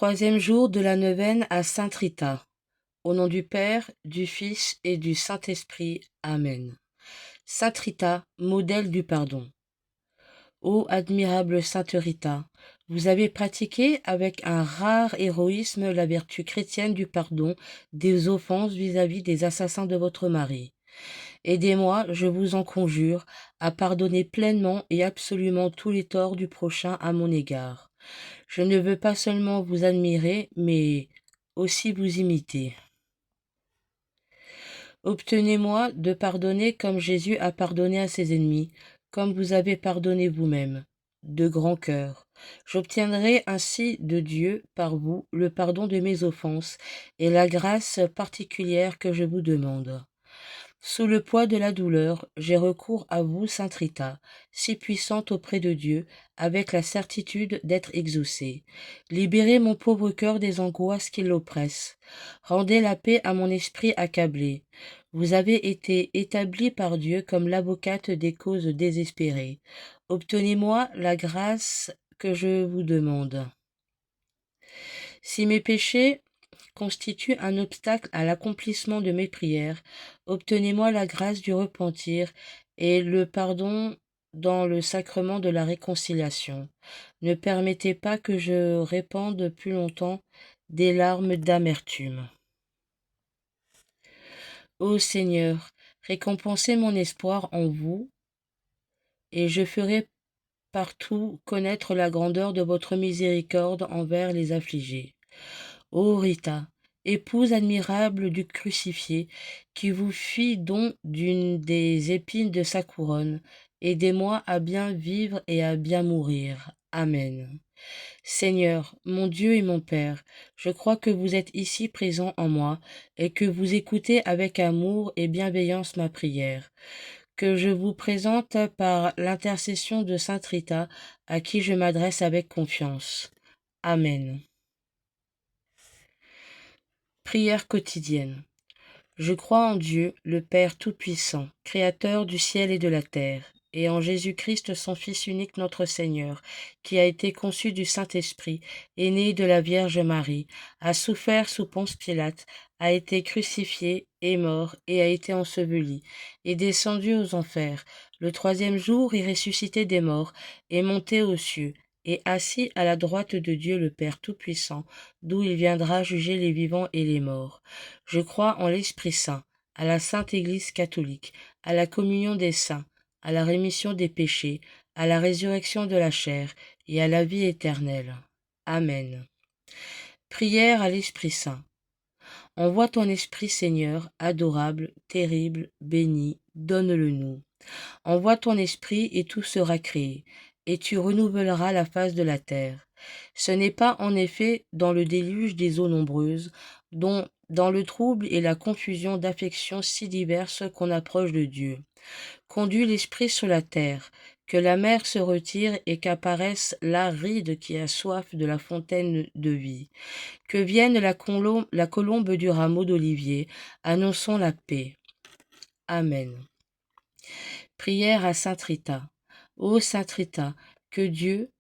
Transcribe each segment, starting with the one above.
Troisième jour de la neuvaine à Sainte Rita. Au nom du Père, du Fils et du Saint-Esprit. Amen. Sainte Rita, modèle du pardon. Ô admirable Sainte Rita, vous avez pratiqué avec un rare héroïsme la vertu chrétienne du pardon des offenses vis-à-vis des assassins de votre mari. Aidez-moi, je vous en conjure, à pardonner pleinement et absolument tous les torts du prochain à mon égard. Je ne veux pas seulement vous admirer, mais aussi vous imiter. Obtenez-moi de pardonner comme Jésus a pardonné à ses ennemis, comme vous avez pardonné vous-même, de grand cœur. J'obtiendrai ainsi de Dieu, par vous, le pardon de mes offenses et la grâce particulière que je vous demande. Sous le poids de la douleur, j'ai recours à vous, Sainte Rita, si puissante auprès de Dieu, avec la certitude d'être exaucée. Libérez mon pauvre cœur des angoisses qui l'oppressent. Rendez la paix à mon esprit accablé. Vous avez été établie par Dieu comme l'avocate des causes désespérées. Obtenez-moi la grâce que je vous demande. Si mes péchés constitue un obstacle à l'accomplissement de mes prières, obtenez-moi la grâce du repentir et le pardon dans le sacrement de la réconciliation. Ne permettez pas que je répande plus longtemps des larmes d'amertume. Ô Seigneur, récompensez mon espoir en vous, et je ferai partout connaître la grandeur de votre miséricorde envers les affligés. Ô Rita, épouse admirable du crucifié, qui vous fit don d'une des épines de sa couronne, aidez-moi à bien vivre et à bien mourir. Amen. Seigneur, mon Dieu et mon Père, je crois que vous êtes ici présent en moi et que vous écoutez avec amour et bienveillance ma prière, que je vous présente par l'intercession de Sainte Rita, à qui je m'adresse avec confiance. Amen. Prière quotidienne. Je crois en Dieu, le Père Tout-Puissant, Créateur du ciel et de la terre, et en Jésus-Christ, son Fils unique, notre Seigneur, qui a été conçu du Saint-Esprit, est né de la Vierge Marie, a souffert sous Ponce Pilate, a été crucifié, est mort, et a été enseveli, est descendu aux enfers. Le troisième jour, est ressuscité des morts, est monté aux cieux, et assis à la droite de Dieu le Père Tout-Puissant, d'où il viendra juger les vivants et les morts. Je crois en l'Esprit Saint, à la Sainte Église catholique, à la communion des saints, à la rémission des péchés, à la résurrection de la chair et à la vie éternelle. Amen. Prière à l'Esprit Saint. Envoie ton Esprit, Seigneur, adorable, terrible, béni, donne-le-nous. Envoie ton Esprit et tout sera créé, et tu renouvelleras la face de la terre. Ce n'est pas en effet dans le déluge des eaux nombreuses, dont dans le trouble et la confusion d'affections si diverses qu'on approche de Dieu. Conduis l'Esprit sur la terre, que la mer se retire et qu'apparaisse l'aride qui a soif de la fontaine de vie. Que vienne la colombe du rameau d'olivier, annonçons la paix. Amen. Prière à Sainte Rita. Ô Sainte Rita, que Dieu,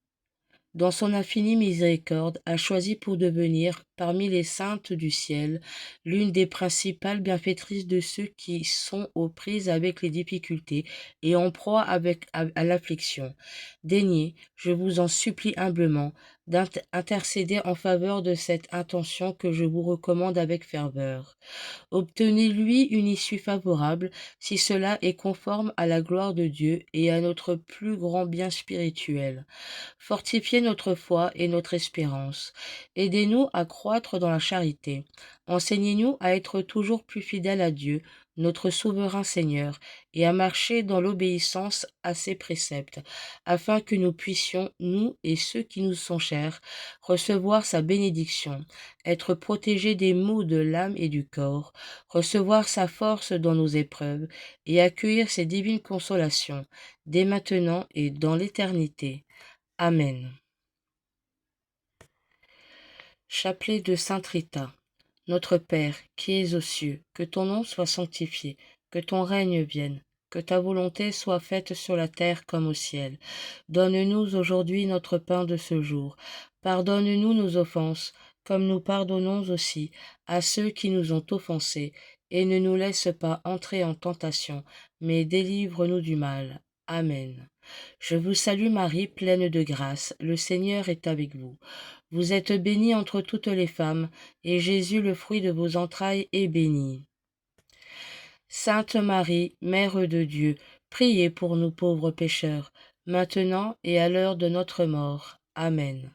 dans son infinie miséricorde, a choisi pour devenir, parmi les saintes du ciel, l'une des principales bienfaitrices de ceux qui sont aux prises avec les difficultés et en proie à l'affliction. Daignez, je vous en supplie humblement, d'intercéder en faveur de cette intention que je vous recommande avec ferveur. Obtenez-lui une issue favorable, si cela est conforme à la gloire de Dieu et à notre plus grand bien spirituel. Fortifiez notre foi et notre espérance. Aidez-nous à croître dans la charité. Enseignez-nous à être toujours plus fidèles à Dieu, notre souverain Seigneur, et à marcher dans l'obéissance à ses préceptes, afin que nous puissions, nous et ceux qui nous sont chers, recevoir sa bénédiction, être protégés des maux de l'âme et du corps, recevoir sa force dans nos épreuves, et accueillir ses divines consolations, dès maintenant et dans l'éternité. Amen. Chapelet de Sainte Rita. Notre Père, qui es aux cieux, que ton nom soit sanctifié, que ton règne vienne, que ta volonté soit faite sur la terre comme au ciel. Donne-nous aujourd'hui notre pain de ce jour. Pardonne-nous nos offenses, comme nous pardonnons aussi à ceux qui nous ont offensés, et ne nous laisse pas entrer en tentation, mais délivre-nous du mal. Amen. Je vous salue Marie, pleine de grâce, le Seigneur est avec vous. Vous êtes bénie entre toutes les femmes, et Jésus, le fruit de vos entrailles, est béni. Sainte Marie, Mère de Dieu, priez pour nous pauvres pécheurs, maintenant et à l'heure de notre mort. Amen.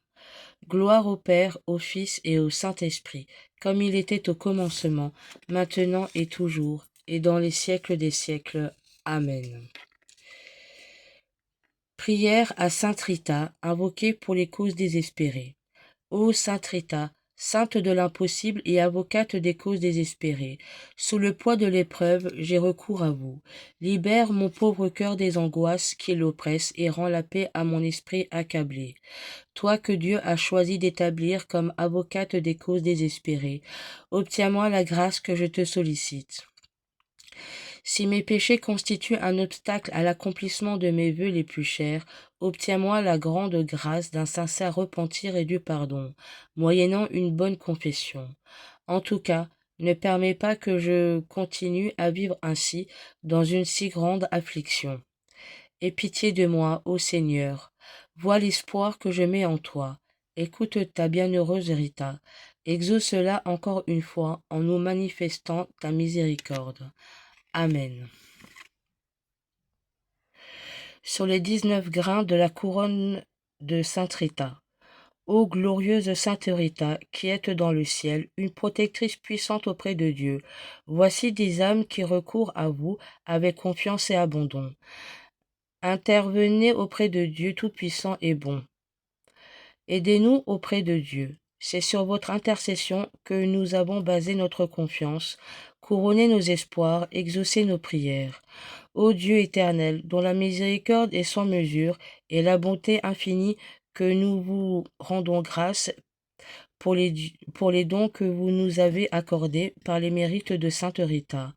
Gloire au Père, au Fils et au Saint-Esprit, comme il était au commencement, maintenant et toujours, et dans les siècles des siècles. Amen. Prière à Sainte Rita, invoquée pour les causes désespérées. Ô Sainte Rita, sainte de l'impossible et avocate des causes désespérées, sous le poids de l'épreuve, j'ai recours à vous. Libère mon pauvre cœur des angoisses qui l'oppressent et rend la paix à mon esprit accablé. Toi que Dieu a choisi d'établir comme avocate des causes désespérées, obtiens-moi la grâce que je te sollicite. Si mes péchés constituent un obstacle à l'accomplissement de mes vœux les plus chers, obtiens-moi la grande grâce d'un sincère repentir et du pardon, moyennant une bonne confession. En tout cas, ne permets pas que je continue à vivre ainsi dans une si grande affliction. Aie pitié de moi, ô Seigneur. Vois l'espoir que je mets en toi. Écoute ta bienheureuse Rita. Exauce-la encore une fois en nous manifestant ta miséricorde. Amen. Sur les 19 grains de la couronne de Sainte Rita. Ô glorieuse Sainte Rita, qui êtes dans le ciel, une protectrice puissante auprès de Dieu, voici des âmes qui recourent à vous avec confiance et abandon. Intervenez auprès de Dieu Tout-Puissant et bon. Aidez-nous auprès de Dieu. C'est sur votre intercession que nous avons basé notre confiance, couronné nos espoirs, exaucé nos prières. Ô Dieu éternel, dont la miséricorde est sans mesure et la bonté infinie, que nous vous rendons grâce pour les dons que vous nous avez accordés par les mérites de Sainte Rita.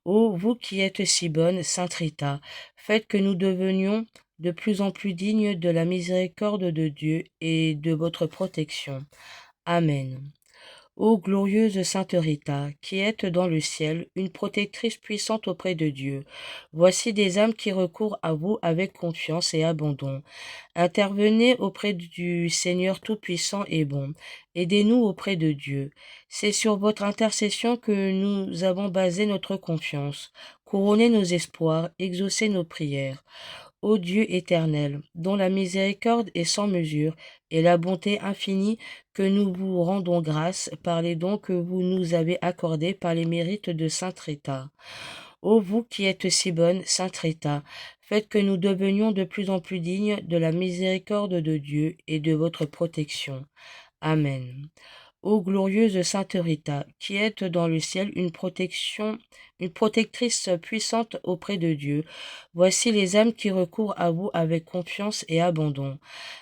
Ô vous qui êtes si bonne, Sainte Rita, faites que nous devenions de plus en plus dignes de la miséricorde de Dieu et de votre protection. Amen. Ô glorieuse Sainte Rita, qui êtes dans le ciel, une protectrice puissante auprès de Dieu, voici des âmes qui recourent à vous avec confiance et abandon. Intervenez auprès du Seigneur Tout-Puissant et bon. Aidez-nous auprès de Dieu. C'est sur votre intercession que nous avons basé notre confiance, couronné nos espoirs, exaucé nos prières. Ô Dieu éternel, dont la miséricorde est sans mesure et la bonté infinie, que nous vous rendons grâce par les dons que vous nous avez accordés par les mérites de Sainte Rita. Ô vous qui êtes si bonne, Sainte Rita, faites que nous devenions de plus en plus dignes de la miséricorde de Dieu et de votre protection. Amen. Ô glorieuse Sainte Rita, qui êtes dans le ciel une protectrice puissante auprès de Dieu, voici les âmes qui recourent à vous avec confiance et abandon.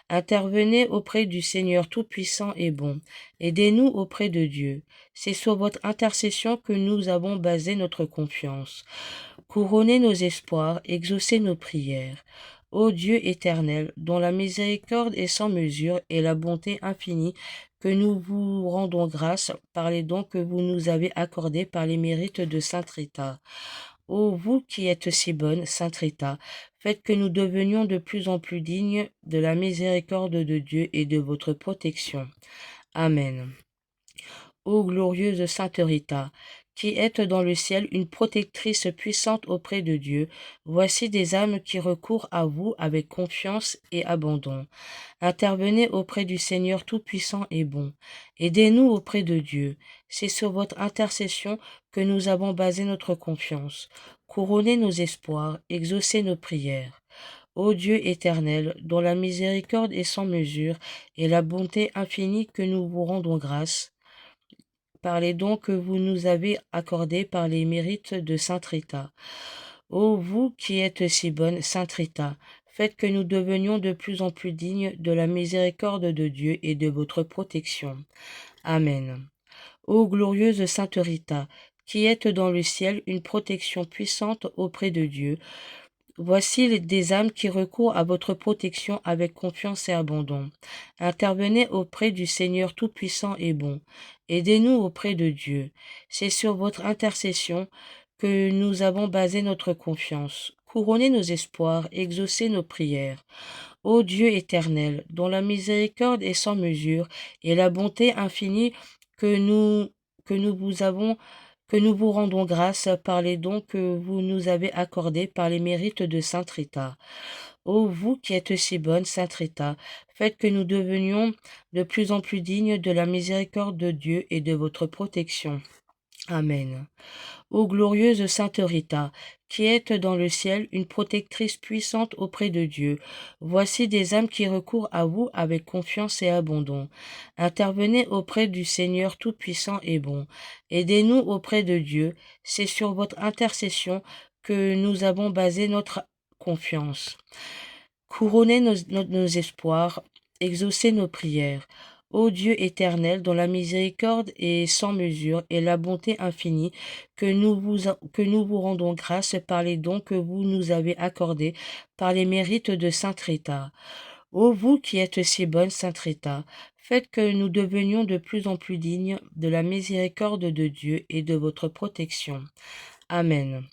Intervenez auprès du Seigneur Tout-Puissant et bon. Aidez-nous auprès de Dieu. C'est sur votre intercession que nous avons basé notre confiance. Couronnez nos espoirs, exaucez nos prières. Ô Dieu éternel, dont la miséricorde est sans mesure et la bonté infinie, que nous vous rendons grâce par les dons que vous nous avez accordés par les mérites de Sainte Rita. Ô vous qui êtes si bonne, Sainte Rita, faites que nous devenions de plus en plus dignes de la miséricorde de Dieu et de votre protection. Amen. Ô glorieuse Sainte Rita, qui êtes dans le ciel une protectrice puissante auprès de Dieu, voici des âmes qui recourent à vous avec confiance et abandon. Intervenez auprès du Seigneur Tout-Puissant et bon. Aidez-nous auprès de Dieu. C'est sur votre intercession que nous avons basé notre confiance. Couronnez nos espoirs, exaucez nos prières. Ô Dieu éternel, dont la miséricorde est sans mesure et la bonté infinie, que nous vous rendons grâce par les dons que vous nous avez accordés par les mérites de Sainte Rita. Ô vous qui êtes si bonne, Sainte Rita, faites que nous devenions de plus en plus dignes de la miséricorde de Dieu et de votre protection. Amen. Ô glorieuse Sainte Rita, qui êtes dans le ciel une protection puissante auprès de Dieu, Voici des âmes qui recourent à votre protection avec confiance et abandon. Intervenez auprès du Seigneur Tout-Puissant et bon. Aidez-nous auprès de Dieu. C'est sur votre intercession que nous avons basé notre confiance. Couronnez nos espoirs, exaucez nos prières. Ô Dieu éternel, dont la miséricorde est sans mesure et la bonté infinie que nous, que nous vous avons que nous vous rendons grâce par les dons que vous nous avez accordés par les mérites de Sainte Rita. Ô vous qui êtes si bonne, Sainte Rita, faites que nous devenions de plus en plus dignes de la miséricorde de Dieu et de votre protection. Amen. Ô glorieuse Sainte Rita, qui êtes dans le ciel une protectrice puissante auprès de Dieu, voici des âmes qui recourent à vous avec confiance et abandon. Intervenez auprès du Seigneur Tout-Puissant et bon. Aidez-nous auprès de Dieu, c'est sur votre intercession que nous avons basé notre confiance. Couronnez nos espoirs, exaucez nos prières. Ô Dieu éternel, dont la miséricorde est sans mesure et la bonté infinie, que nous vous rendons grâce par les dons que vous nous avez accordés par les mérites de Sainte Rita. Ô vous qui êtes si bonne, Sainte Rita, faites que nous devenions de plus en plus dignes de la miséricorde de Dieu et de votre protection. Amen.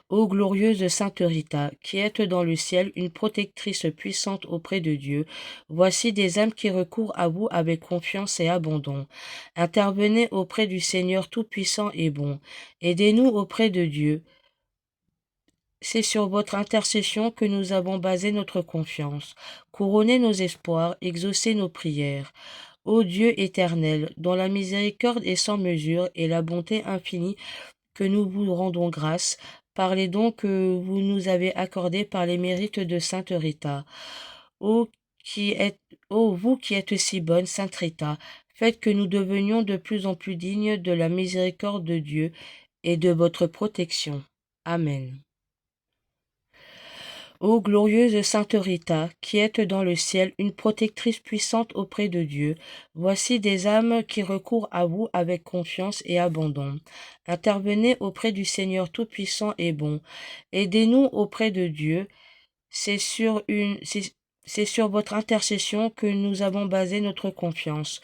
Ô glorieuse Sainte Rita, qui êtes dans le ciel une protectrice puissante auprès de Dieu, voici des âmes qui recourent à vous avec confiance et abandon. Intervenez auprès du Seigneur Tout-Puissant et bon. Aidez-nous auprès de Dieu. C'est sur votre intercession que nous avons basé notre confiance. Couronnez nos espoirs, exaucez nos prières. Ô Dieu éternel, dont la miséricorde est sans mesure et la bonté infinie, que nous vous rendons grâce par les dons que vous nous avez accordés par les mérites de Sainte Rita. Ô, qui êtes, ô vous qui êtes si bonne, Sainte Rita, faites que nous devenions de plus en plus dignes de la miséricorde de Dieu et de votre protection. Amen. Ô glorieuse Sainte Rita, qui êtes dans le ciel une protectrice puissante auprès de Dieu, voici des âmes qui recourent à vous avec confiance et abandon. Intervenez auprès du Seigneur Tout-Puissant et bon. Aidez-nous auprès de Dieu. C'est sur votre intercession que nous avons basé notre confiance.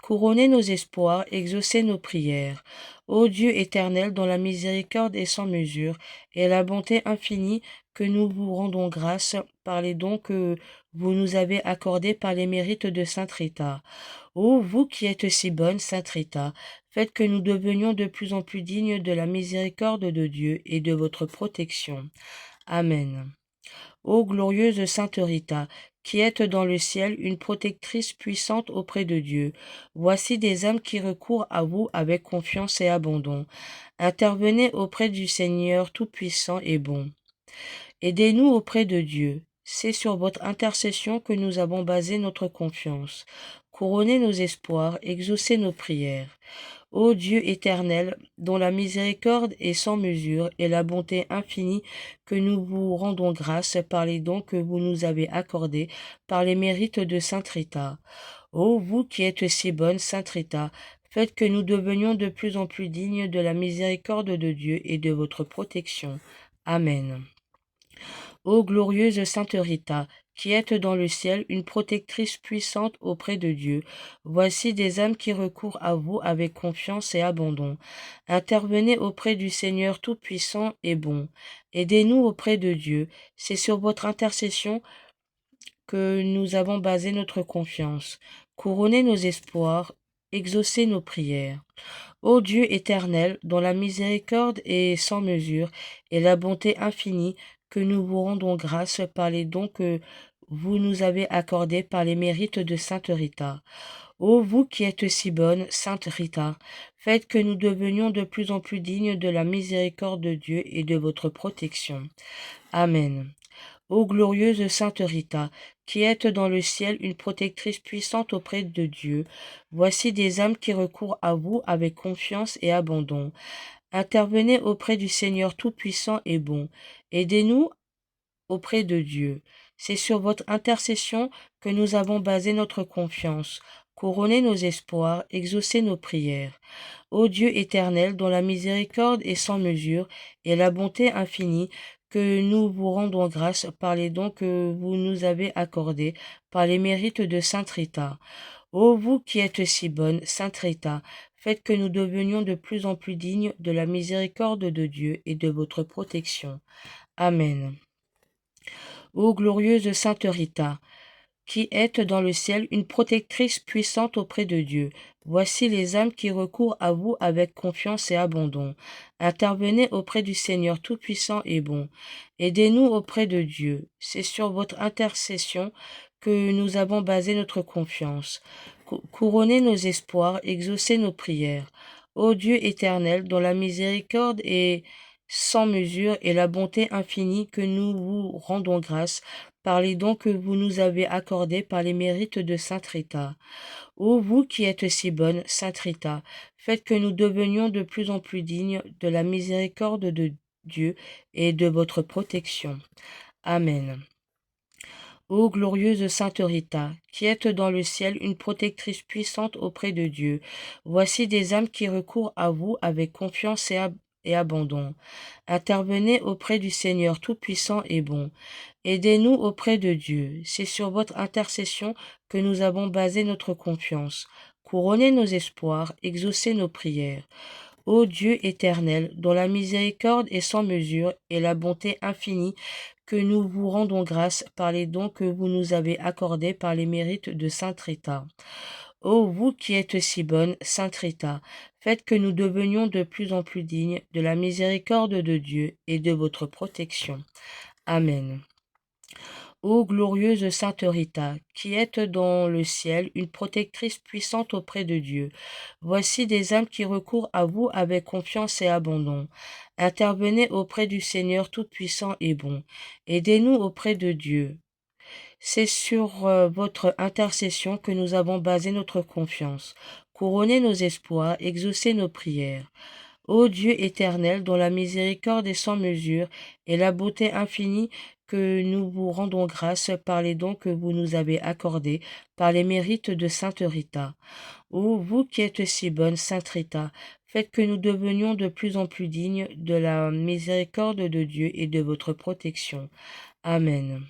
Couronnez nos espoirs, exaucez nos prières. Ô Dieu éternel, dont la miséricorde est sans mesure et la bonté infinie, que nous vous rendons grâce par les dons que vous nous avez accordés par les mérites de Sainte Rita. Ô vous qui êtes si bonne, Sainte Rita, faites que nous devenions de plus en plus dignes de la miséricorde de Dieu et de votre protection. Amen. Ô glorieuse Sainte Rita, qui êtes dans le ciel une protectrice puissante auprès de Dieu, voici des âmes qui recourent à vous avec confiance et abandon. Intervenez auprès du Seigneur Tout-Puissant et bon. Aidez-nous auprès de Dieu. C'est sur votre intercession que nous avons basé notre confiance. Couronnez nos espoirs, exaucez nos prières. Ô Dieu éternel, dont la miséricorde est sans mesure et la bonté infinie, que nous vous rendons grâce par les dons que vous nous avez accordés par les mérites de Sainte Rita. Ô vous qui êtes si bonne, Sainte Rita, faites que nous devenions de plus en plus dignes de la miséricorde de Dieu et de votre protection. Amen. Ô glorieuse Sainte Rita, qui êtes dans le ciel une protectrice puissante auprès de Dieu, voici des âmes qui recourent à vous avec confiance et abandon. Intervenez auprès du Seigneur Tout-Puissant et bon. Aidez-nous auprès de Dieu. C'est sur votre intercession que nous avons basé notre confiance. Couronnez nos espoirs, exaucez nos prières. Ô Dieu éternel, dont la miséricorde est sans mesure et la bonté infinie, que nous vous rendons grâce par les dons que vous nous avez accordés par les mérites de Sainte Rita. Ô vous qui êtes si bonne, Sainte Rita, faites que nous devenions de plus en plus dignes de la miséricorde de Dieu et de votre protection. Amen. Ô glorieuse Sainte Rita, qui êtes dans le ciel une protectrice puissante auprès de Dieu, voici des âmes qui recourent à vous avec confiance et abandon. Intervenez auprès du Seigneur Tout-Puissant et bon. Aidez-nous auprès de Dieu. C'est sur votre intercession que nous avons basé notre confiance. Couronnez nos espoirs, exaucez nos prières. Ô Dieu éternel, dont la miséricorde est sans mesure et la bonté infinie, que nous vous rendons grâce par les dons que vous nous avez accordés, par les mérites de sainte Rita. Ô vous qui êtes si bonne, sainte Rita, faites que nous devenions de plus en plus dignes de la miséricorde de Dieu et de votre protection. Amen. Ô glorieuse sainte Rita, qui êtes dans le ciel une protectrice puissante auprès de Dieu. Voici les âmes qui recourent à vous avec confiance et abandon. Intervenez auprès du Seigneur Tout-Puissant et bon. Aidez-nous auprès de Dieu. C'est sur votre intercession que nous avons basé notre confiance. Couronnez nos espoirs, exaucez nos prières. Ô Dieu éternel, dont la miséricorde est sans mesure et la bonté infinie, que nous vous rendons grâce par les dons que vous nous avez accordés par les mérites de sainte Rita. Ô vous qui êtes si bonne, sainte Rita, faites que nous devenions de plus en plus dignes de la miséricorde de Dieu et de votre protection. Amen. Ô glorieuse sainte Rita, qui êtes dans le ciel une protectrice puissante auprès de Dieu, voici des âmes qui recourent à vous avec confiance et abandon. Intervenez auprès du Seigneur Tout-Puissant et bon. Aidez-nous auprès de Dieu. C'est sur votre intercession que nous avons basé notre confiance. Couronnez nos espoirs, exaucez nos prières. Ô Dieu éternel, dont la miséricorde est sans mesure et la bonté infinie, que nous vous rendons grâce par les dons que vous nous avez accordés par les mérites de sainte Rita. Ô vous qui êtes si bonne, sainte Rita, faites que nous devenions de plus en plus dignes de la miséricorde de Dieu et de votre protection. Amen. Ô glorieuse sainte Rita, qui êtes dans le ciel une protectrice puissante auprès de Dieu, voici des âmes qui recourent à vous avec confiance et abandon. Intervenez auprès du Seigneur Tout-Puissant et bon. Aidez-nous auprès de Dieu. C'est sur votre intercession que nous avons basé notre confiance. Couronnez nos espoirs, exaucez nos prières. Ô Dieu éternel, dont la miséricorde est sans mesure et la beauté infinie, que nous vous rendons grâce par les dons que vous nous avez accordés, par les mérites de sainte Rita. Ô vous qui êtes si bonne, sainte Rita, faites que nous devenions de plus en plus dignes de la miséricorde de Dieu et de votre protection. Amen.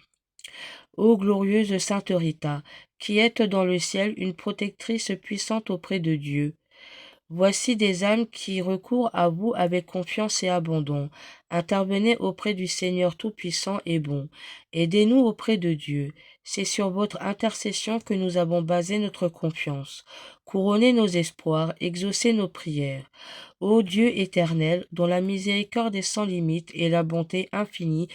Ô glorieuse sainte Rita, qui êtes dans le ciel une protectrice puissante auprès de Dieu, voici des âmes qui recourent à vous avec confiance et abandon. Intervenez auprès du Seigneur Tout-Puissant et bon. Aidez-nous auprès de Dieu. C'est sur votre intercession que nous avons basé notre confiance. Couronnez nos espoirs, exaucez nos prières. Ô Dieu éternel, dont la miséricorde est sans limite et la bonté infinie,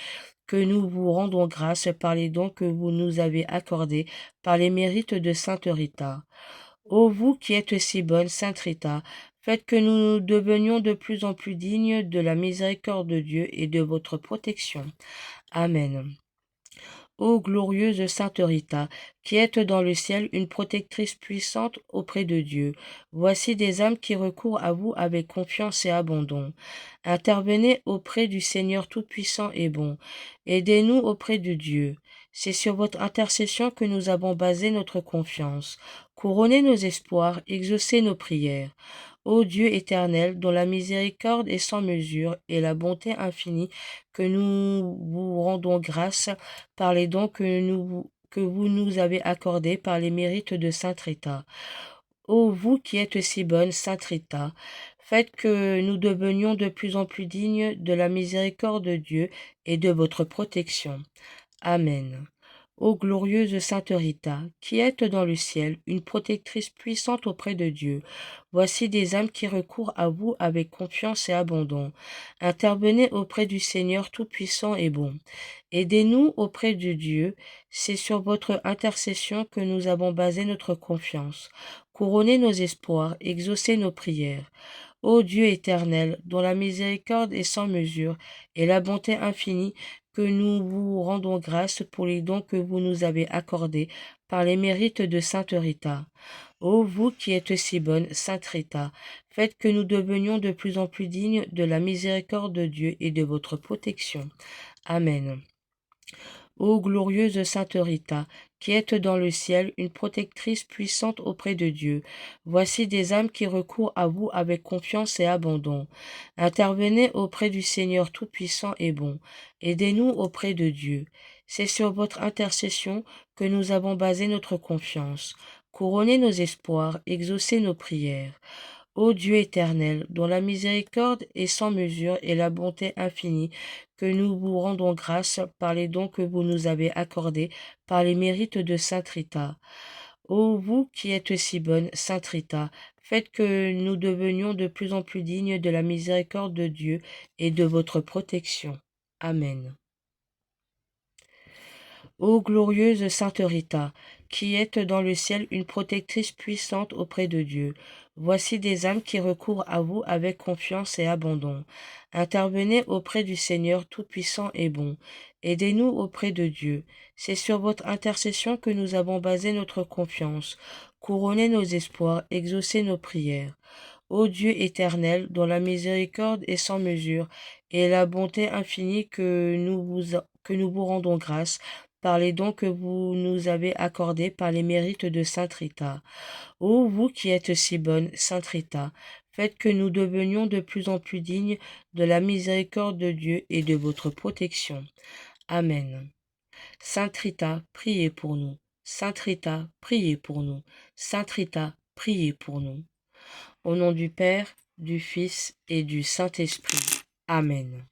que nous vous rendons grâce par les dons que vous nous avez accordés par les mérites de sainte Rita. Ô vous qui êtes si bonne, sainte Rita, faites que nous devenions de plus en plus dignes de la miséricorde de Dieu et de votre protection. Amen. Ô glorieuse sainte Rita, qui êtes dans le ciel une protectrice puissante auprès de Dieu, voici des âmes qui recourent à vous avec confiance et abandon. Intervenez auprès du Seigneur Tout-Puissant et bon. Aidez-nous auprès de Dieu. C'est sur votre intercession que nous avons basé notre confiance. Couronnez nos espoirs, exaucez nos prières. Ô Dieu éternel, dont la miséricorde est sans mesure et la bonté infinie, que nous vous rendons grâce par les dons que vous nous avez accordés par les mérites de sainte Rita. Ô vous qui êtes si bonne, sainte Rita, faites que nous devenions de plus en plus dignes de la miséricorde de Dieu et de votre protection. Amen. Ô glorieuse sainte Rita, qui êtes dans le ciel une protectrice puissante auprès de Dieu, voici des âmes qui recourent à vous avec confiance et abandon. Intervenez auprès du Seigneur Tout-Puissant et bon. Aidez-nous auprès de Dieu, c'est sur votre intercession que nous avons basé notre confiance. Couronnez nos espoirs, exaucez nos prières. Ô Dieu éternel, dont la miséricorde est sans mesure et la bonté infinie, que nous vous rendons grâce pour les dons que vous nous avez accordés par les mérites de sainte Rita. Ô vous qui êtes si bonne, sainte Rita, faites que nous devenions de plus en plus dignes de la miséricorde de Dieu et de votre protection. Amen. Ô glorieuse sainte Rita, qui êtes dans le ciel, une protectrice puissante auprès de Dieu. Voici des âmes qui recourent à vous avec confiance et abandon. Intervenez auprès du Seigneur Tout-Puissant et bon. Aidez-nous auprès de Dieu. C'est sur votre intercession que nous avons basé notre confiance. Couronnez nos espoirs, exaucez nos prières. Ô Dieu éternel, dont la miséricorde est sans mesure et la bonté infinie, que nous vous rendons grâce par les dons que vous nous avez accordés par les mérites de Sainte Rita. Ô vous qui êtes si bonne, Sainte Rita, faites que nous devenions de plus en plus dignes de la miséricorde de Dieu et de votre protection. Amen. Ô glorieuse Sainte Rita, qui êtes dans le ciel une protectrice puissante auprès de Dieu, voici des âmes qui recourent à vous avec confiance et abandon. Intervenez auprès du Seigneur Tout-Puissant et bon. Aidez-nous auprès de Dieu. C'est sur votre intercession que nous avons basé notre confiance. Couronnez nos espoirs, exaucez nos prières. Ô Dieu éternel, dont la miséricorde est sans mesure et la bonté infinie, que nous vous rendons grâce par les dons que vous nous avez accordés par les mérites de Sainte Rita. Ô vous qui êtes si bonne, Sainte Rita, faites que nous devenions de plus en plus dignes de la miséricorde de Dieu et de votre protection. Amen. Sainte Rita, priez pour nous. Sainte Rita, priez pour nous. Sainte Rita, priez pour nous. Au nom du Père, du Fils et du Saint-Esprit. Amen.